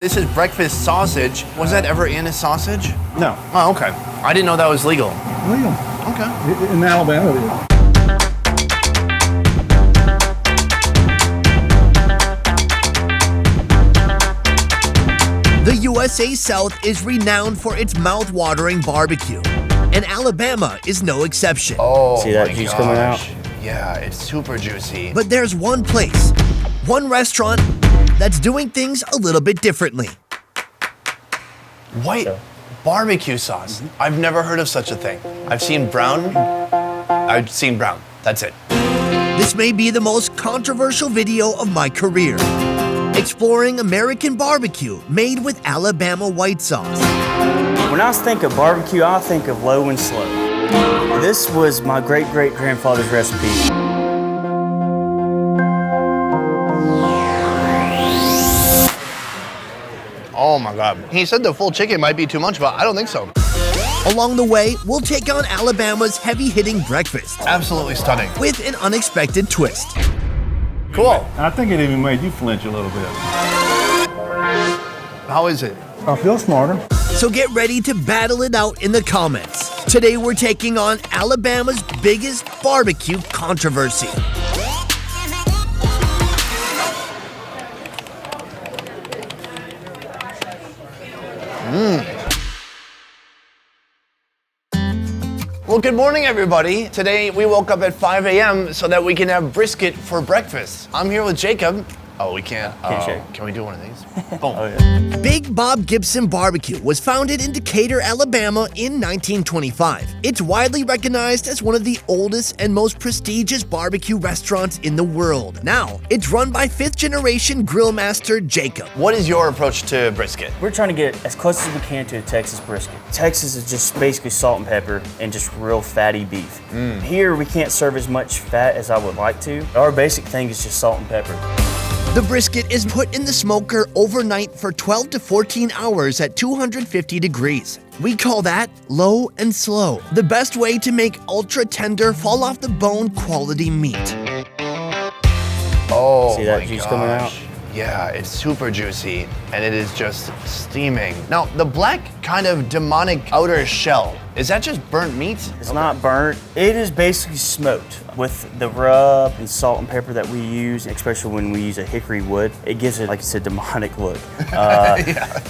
This is breakfast sausage. Was that ever in a sausage? No. Oh, okay. I didn't know that was legal. Legal. Okay. In Alabama, it is. The USA South is renowned for its mouth-watering barbecue, and Alabama is no exception. Oh, see that my juice gosh. coming out? Yeah, it's super juicy. But there's one place, one restaurant that's doing things a little bit differently. White barbecue sauce. I've never heard of such a thing. I've seen brown. That's it. This may be the most controversial video of my career. Exploring American barbecue made with Alabama white sauce. When I think of barbecue, I think of low and slow. This was my great-great-grandfather's recipe. Oh my God. He said the full chicken might be too much, but I don't think so. Along the way, we'll take on Alabama's heavy-hitting breakfast Absolutely stunning. with an unexpected twist. Cool. I think it even made you flinch a little bit. How is it? I feel smarter. So get ready to battle it out in the comments. Today we're taking on Alabama's biggest barbecue controversy. Well, good morning, everybody. Today we woke up at 5 a.m. so that we can have brisket for breakfast. I'm here with Jacob. Oh, we can't. Can't shake. Can we do one of these? Boom. Oh, yeah. Big Bob Gibson Barbecue was founded in Decatur, Alabama in 1925. It's widely recognized as one of the oldest and most prestigious barbecue restaurants in the world. Now, it's run by fifth-generation grill master Jacob. What is your approach to brisket? We're trying to get as close as we can to a Texas brisket. Texas is just basically salt and pepper and just real fatty beef. Here, we can't serve as much fat as I would like to. Our basic thing is just salt and pepper. The brisket is put in the smoker overnight for 12 to 14 hours at 250 degrees. We call that low and slow, the best way to make ultra-tender, fall-off-the-bone quality meat. Oh, See that my juice gosh. coming out? Yeah, it's super juicy, and it is just steaming. Now, the black kind of demonic outer shell, is that just burnt meat? It's not burnt. It is basically smoked with the rub and salt and pepper that we use, especially when we use a hickory wood. It gives it, like I said, demonic look.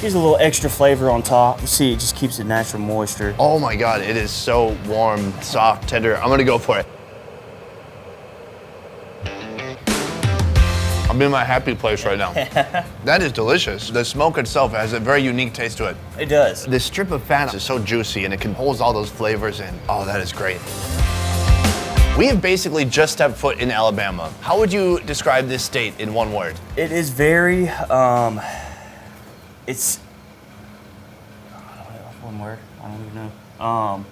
Gives a little extra flavor on top. You see, it just keeps the natural moisture. Oh my God, it is so warm, soft, tender. I'm gonna go for it. I'm in my happy place right now. That is delicious. The smoke itself has a very unique taste to it. It does. This strip of fat is so juicy and it can hold all those flavors in. Oh, that is great. We have basically just stepped foot in Alabama. How would you describe this state in one word? It is very, it's, one word, I don't even know.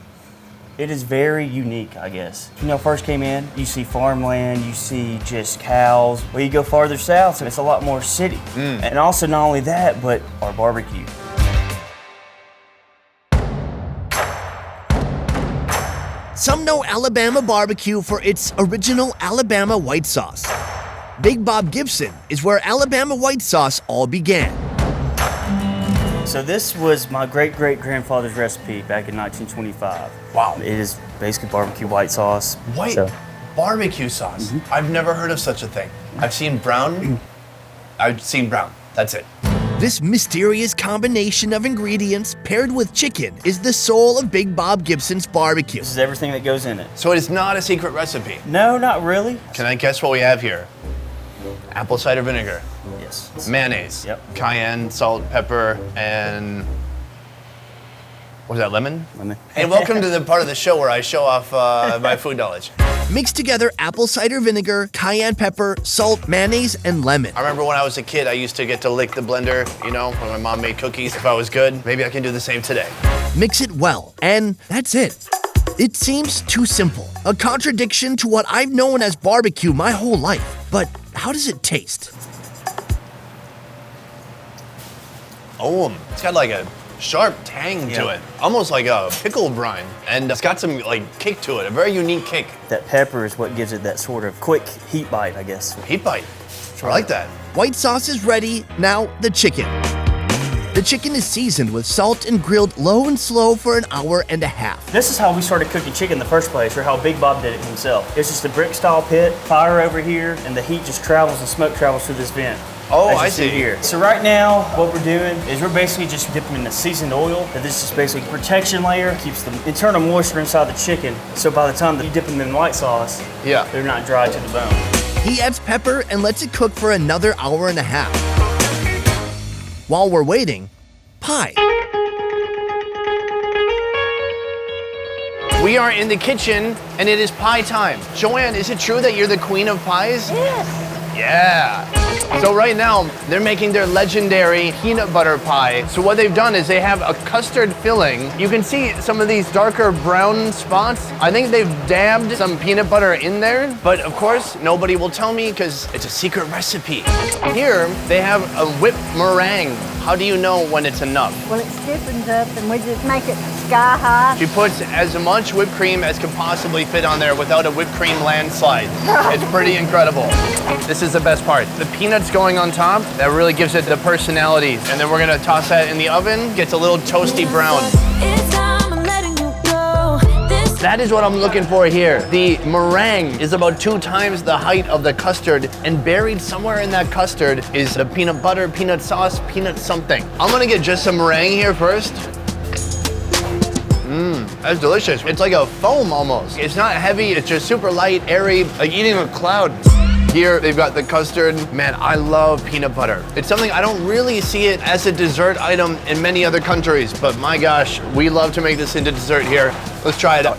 It is very unique, I guess. When I first came in, you see farmland, you see just cows. Well, you go farther south, and it's a lot more city. And also not only that, but our barbecue. Some know Alabama barbecue for its original Alabama white sauce. Big Bob Gibson is where Alabama white sauce all began. So this was my great-great-grandfather's recipe back in 1925. Wow. It is basically barbecue white sauce. White So, barbecue sauce. I've never heard of such a thing. I've seen brown. That's it. This mysterious combination of ingredients paired with chicken is the soul of Big Bob Gibson's barbecue. this is everything that goes in it. So it is not a secret recipe. No, not really. Can I guess what we have here? Apple cider vinegar, Yes. mayonnaise, Yep. cayenne, salt, pepper, and what was that, lemon? Lemon. Hey, welcome to the part of the show where I show off my food knowledge. Mix together apple cider vinegar, cayenne pepper, salt, mayonnaise, and lemon. I remember when I was a kid, I used to get to lick the blender, you know, when my mom made cookies. If I was good, maybe I can do the same today. Mix it well, and that's it. It seems too simple, a contradiction to what I've known as barbecue my whole life. But how does it taste? Oh, it's got like a sharp tang to it, almost like a pickle brine, and it's got some like kick to it, a very unique kick. That pepper is what gives it that sort of quick heat bite, I guess. Heat bite. I like that. White sauce is ready, now the chicken. The chicken is seasoned with salt and grilled low and slow for an hour and a half. This is how we started cooking chicken in the first place, or how Big Bob did it himself. It's just a brick style pit, fire over here, and the heat just travels and smoke travels through this vent. Oh, I I see. Here. So right now, what we're doing is we're basically just dipping in the seasoned oil. And this is basically a protection layer, keeps the internal moisture inside the chicken. So by the time that you dip them in white sauce, they're not dry to the bone. He adds pepper and lets it cook for another hour and a half. While we're waiting, pie. We are in the kitchen and it is pie time. Joanne, is it true that you're the queen of pies? Yes. Yeah. So right now, they're making their legendary peanut butter pie. So what they've done is they have a custard filling. You can see some of these darker brown spots. I think they've dabbed some peanut butter in there, but of course, nobody will tell me because it's a secret recipe. Here, they have a whipped meringue. How do you know when it's enough? Well, it stiffens up and we just make it sky high. She puts as much whipped cream as can possibly fit on there without a whipped cream landslide. It's pretty incredible. This is the best part. The peanuts going on top, that really gives it the personality. And then we're gonna toss that in the oven, gets a little toasty brown. That is what I'm looking for here. The meringue is about 2 times the height of the custard, and buried somewhere in that custard is the peanut butter, peanut sauce, peanut something. I'm gonna get just some meringue here first. That's delicious. It's like a foam almost. It's not heavy, it's just super light, airy, like eating a cloud. Here, they've got the custard. Man, I love peanut butter. It's something I don't really see it as a dessert item in many other countries, but my gosh, we love to make this into dessert here. Let's try it out.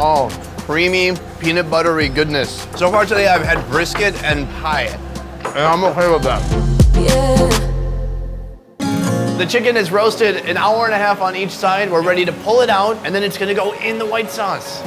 Oh, creamy, peanut buttery goodness. So far today, I've had brisket and pie, and I'm okay with that. Yeah. The chicken is roasted an hour and a half on each side. We're ready to pull it out, and then it's gonna go in the white sauce.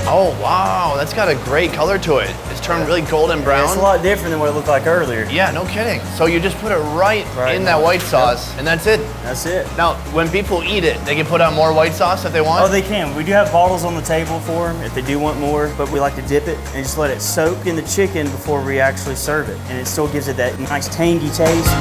Oh, wow, that's got a great color to it. It's turned really golden brown. It's a lot different than what it looked like earlier. Yeah, no kidding. So you just put it right in that white sauce, and that's it. That's it. Now, when people eat it, they can put on more white sauce if they want? Oh, they can. We do have bottles on the table for them if they do want more, but we like to dip it and just let it soak in the chicken before we actually serve it. And it still gives it that nice tangy taste.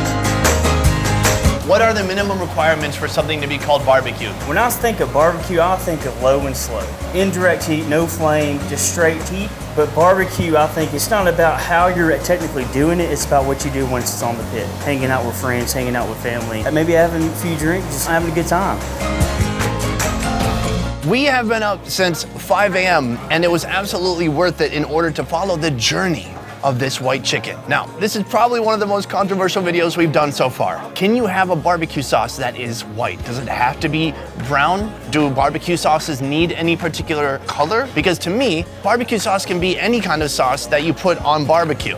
What are the minimum requirements for something to be called barbecue? When I think of barbecue, I think of low and slow. Indirect heat, no flame, just straight heat. But barbecue, I think it's not about how you're technically doing it, it's about what you do when it's on the pit. Hanging out with friends, hanging out with family, maybe having a few drinks, just having a good time. We have been up since 5 a.m. and it was absolutely worth it in order to follow the journey of this white chicken. Now, this is probably one of the most controversial videos we've done so far. Can you have a barbecue sauce that is white? Does it have to be brown? Do barbecue sauces need any particular color? Because to me, barbecue sauce can be any kind of sauce that you put on barbecue,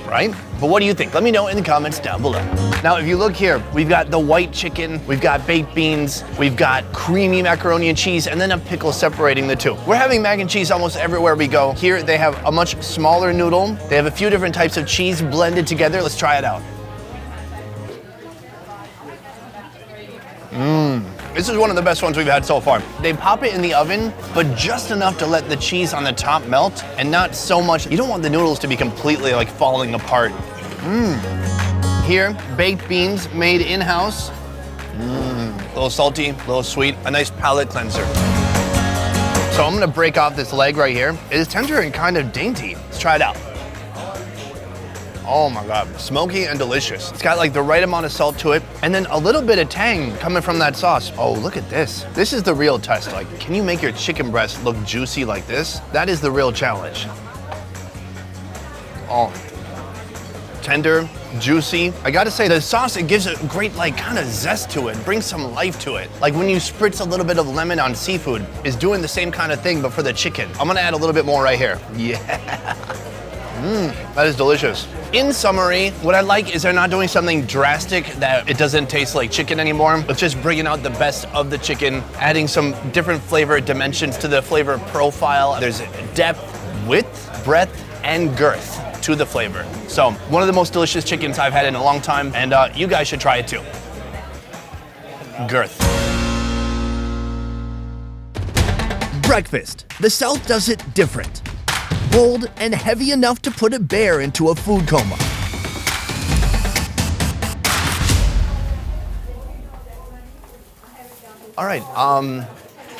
right? But what do you think? Let me know in the comments down below. Now, if you look here, we've got the white chicken, we've got baked beans, we've got creamy macaroni and cheese, and then a pickle separating the two. We're having mac and cheese almost everywhere we go. Here, they have a much smaller noodle. They have a few different types of cheese blended together. Let's try it out. This is one of the best ones we've had so far. They pop it in the oven, but just enough to let the cheese on the top melt and not so much. You don't want the noodles to be completely like falling apart. Here, baked beans made in-house. A little salty, a little sweet, a nice palate cleanser. So I'm gonna break off this leg right here. It is tender and kind of dainty. Let's try it out. Oh my God, smoky and delicious. It's got like the right amount of salt to it, and then a little bit of tang coming from that sauce. Oh, look at this. This is the real test. Like, can you make your chicken breast look juicy like this? That is the real challenge. Oh, tender, juicy. I gotta say, the sauce, it gives a great like kind of zest to it, brings some life to it. Like when you spritz a little bit of lemon on seafood, is doing the same kind of thing, but for the chicken. I'm gonna add a little bit more right here. Yeah. That is delicious. In summary, what I like is they're not doing something drastic that it doesn't taste like chicken anymore. It's just bringing out the best of the chicken, adding some different flavor dimensions to the flavor profile. There's depth, width, breadth, and girth to the flavor. So one of the most delicious chickens I've had in a long time, and you guys should try it too. Girth. Breakfast. The South does it different. bold and heavy enough to put a bear into a food coma. All right,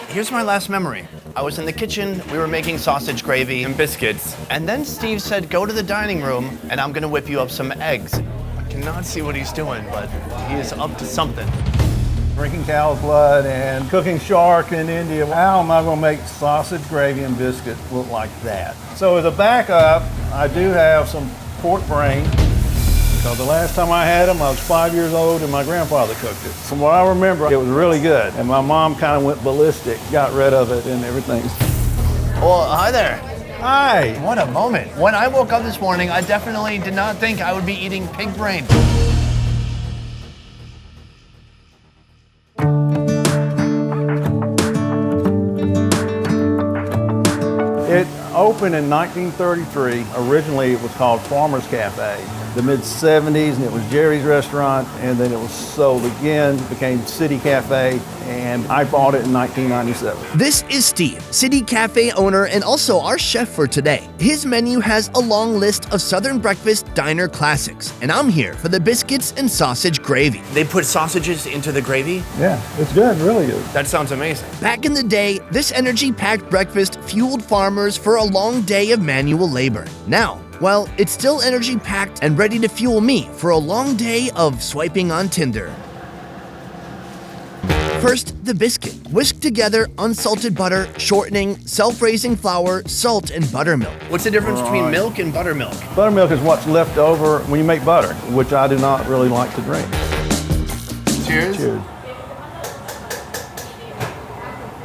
here's my last memory. I was in the kitchen, we were making sausage gravy and biscuits, and then Steve said, go to the dining room and I'm gonna whip you up some eggs. I cannot see what he's doing, but he is up to something. Drinking cow's blood and cooking shark in India. How am I going to make sausage gravy and biscuits look like that? So as a backup, I do have some pork brain. Because the last time I had them, I was 5 years old and my grandfather cooked it. From what I remember, it was really good. And my mom kind of went ballistic, got rid of it and everything. Well, hi there. Hi. What a moment. When I woke up this morning, I definitely did not think I would be eating pig brain. It opened in 1933. Originally, it was called Farmer's Cafe. The mid-70s, and it was Jerry's restaurant, and then it was sold again, became City Cafe, and I bought it in 1997. This is Steve, City Cafe owner and also our chef for today. His menu has a long list of Southern breakfast diner classics, and I'm here for the biscuits and sausage gravy. They put sausages into the gravy? Yeah, it's good, really good. That sounds amazing. Back in the day, this energy-packed breakfast fueled farmers for a long day of manual labor. Now, well, it's still energy-packed and ready to fuel me for a long day of swiping on Tinder. First, the biscuit. Whisk together unsalted butter, shortening, self-raising flour, salt, and buttermilk. What's the difference between milk and buttermilk? Buttermilk is what's left over when you make butter, which I do not really like to drink. Cheers. Cheers.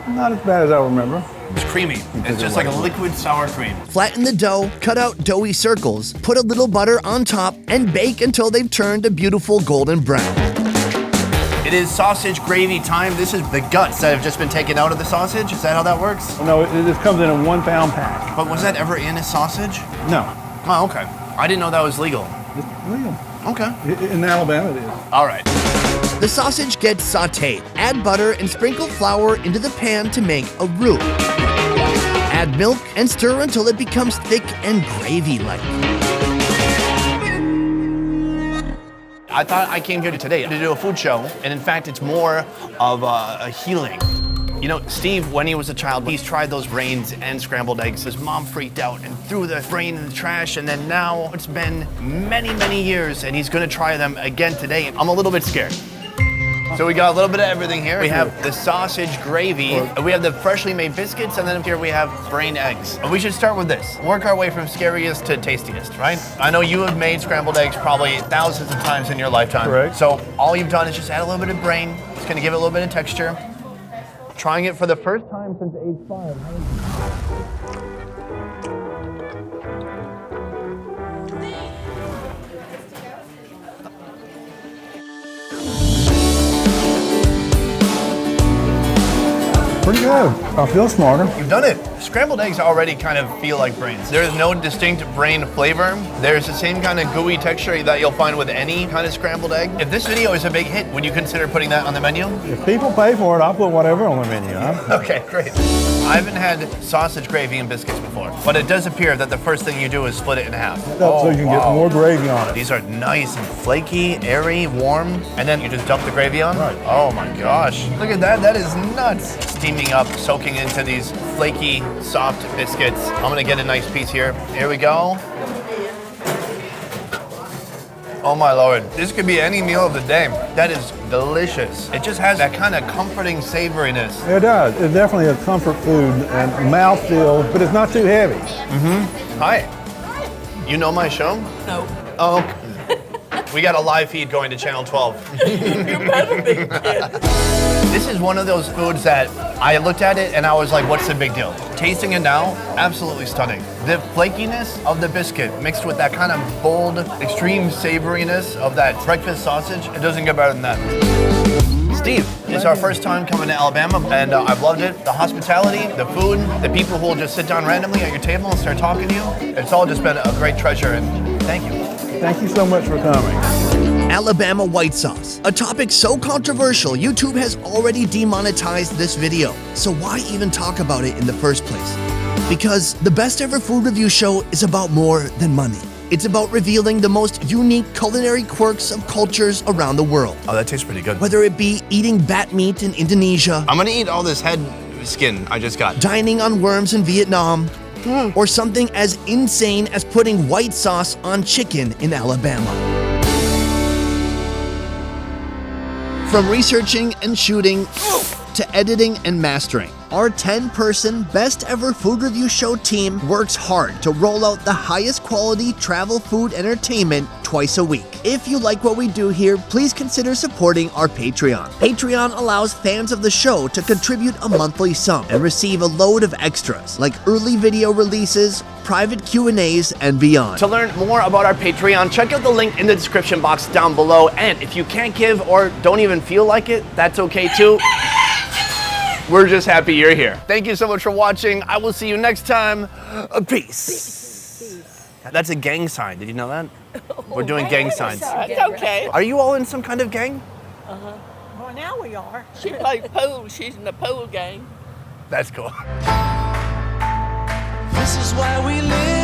Not as bad as I remember. It's creamy. It's just like a liquid sour cream. Flatten the dough, cut out doughy circles, put a little butter on top, and bake until they've turned a beautiful golden brown. It is sausage gravy time. This is the guts that have just been taken out of the sausage. Is that how that works? No, it just comes in a 1 pound pack. But was that ever in a sausage? No. Oh, okay. I didn't know that was legal. It's legal. Okay. In Alabama, it is. All right. The sausage gets sauteed. Add butter and sprinkle flour into the pan to make a roux. Add milk and stir until it becomes thick and gravy-like. I thought I came here today to do a food show, and in fact, it's more of a healing. You know, Steve, when he was a child, he's tried those brains and scrambled eggs. His mom freaked out and threw the brain in the trash, and then now it's been many, many years, and he's gonna try them again today. I'm a little bit scared. So we got a little bit of everything here. We have the sausage gravy, we have the freshly made biscuits, and then here we have brain eggs. We should start with this. Work our way from scariest to tastiest, right? I know you have made scrambled eggs probably thousands of times in your lifetime. Correct. So all you've done is just add a little bit of brain. It's gonna give it a little bit of texture. Trying it for the first time since age 5. Pretty good. I feel smarter. You've done it. Scrambled eggs already kind of feel like brains. There is no distinct brain flavor. There's the same kind of gooey texture that you'll find with any kind of scrambled egg. If this video is a big hit, would you consider putting that on the menu? If people pay for it, I'll put whatever on the menu. Okay, great. I haven't had sausage gravy and biscuits before, but it does appear that the first thing you do is split it in half. So you can get more gravy on it. These are nice and flaky, airy, warm, and then you just dump the gravy on? Right. Oh my gosh. Look at that, that is nuts. Steaming up, soaking into these flaky, soft biscuits. I'm gonna get a nice piece here. Here we go. Oh my Lord, this could be any meal of the day. That is delicious. It just has that kind of comforting savoriness. It does. It's definitely a comfort food and mouthfeel, but it's not too heavy. Hi. You know my show? No. Oh, okay. We got a live feed going to Channel 12. You better be kidding. This is one of those foods that I looked at it and I was like, what's the big deal? Tasting it now, absolutely stunning. The flakiness of the biscuit mixed with that kind of bold, extreme savoriness of that breakfast sausage, it doesn't get better than that. Steve, it's our first time coming to Alabama, and I've loved it. The hospitality, the food, the people who will just sit down randomly at your table and start talking to you. It's all just been a great treasure, and thank you. Thank you so much for coming. Alabama white sauce, a topic so controversial YouTube has already demonetized this video. So why even talk about it in the first place? Because the Best Ever Food Review Show is about more than money. It's about revealing the most unique culinary quirks of cultures around the world. Oh, that tastes pretty good. Whether it be eating bat meat in Indonesia, I'm gonna eat all this head skin I just got. dining on worms in Vietnam, or something as insane as putting white sauce on chicken in Alabama. From researching and shooting to editing and mastering, our 10-person Best Ever Food Review Show team works hard to roll out the highest quality travel food entertainment twice a week. If you like what we do here, please consider supporting our Patreon. Patreon allows fans of the show to contribute a monthly sum and receive a load of extras like early video releases, private Q&As, and beyond. To learn more about our Patreon, check out the link in the description box down below. And if you can't give or don't even feel like it, that's okay too. We're just happy you're here. Thank you so much for watching. I will see you next time. Peace. That's a gang sign. Did you know that? We're doing gang signs. It's okay. Are you all in some kind of gang? Well, now we are. She plays pool. She's in the pool game. That's cool. This is why we live.